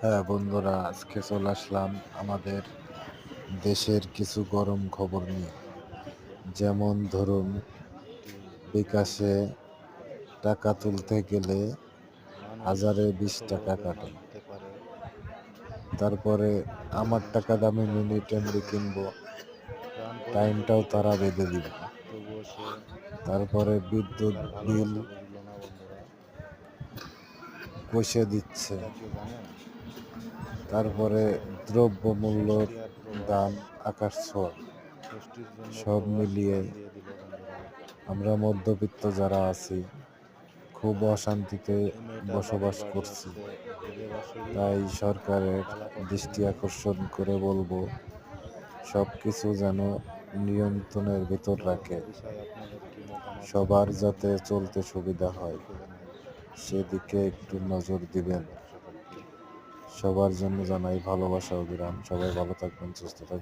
হ্যাঁ বন্ধুরা, আজকে চলে আসলাম আমাদের দেশের কিছু গরম খবর নিয়ে। যেমন ধরুন, বিকাশে টাকা তুলতে গেলে হাজারে 20 টাকা কাটে। তারপরে আমার টাকা দামে মিনিট এমবি কিনবো, টাইমটাও তারা বেঁধে দিবে। তারপরে বিদ্যুৎ বিল কষে দিচ্ছে। তারপরে দ্রব্যমূল্যর দাম আকাশ ছোঁয়া। সব মিলিয়ে আমরা মধ্যবিত্ত যারা আছি খুব অশান্তিতে বসবাস করছি। তাই সরকারের দৃষ্টি আকর্ষণ করে বলবো, সবকিছু যেন নিয়ন্ত্রণের ভিতর রাখে, সবার যাতে চলতে সুবিধা হয় সেদিকে একটু নজর দিবেন। সবার জন্য জানাই ভালোবাসা অবিরাম। সবাই ভালো থাকবেন, সুস্থ থাকবেন।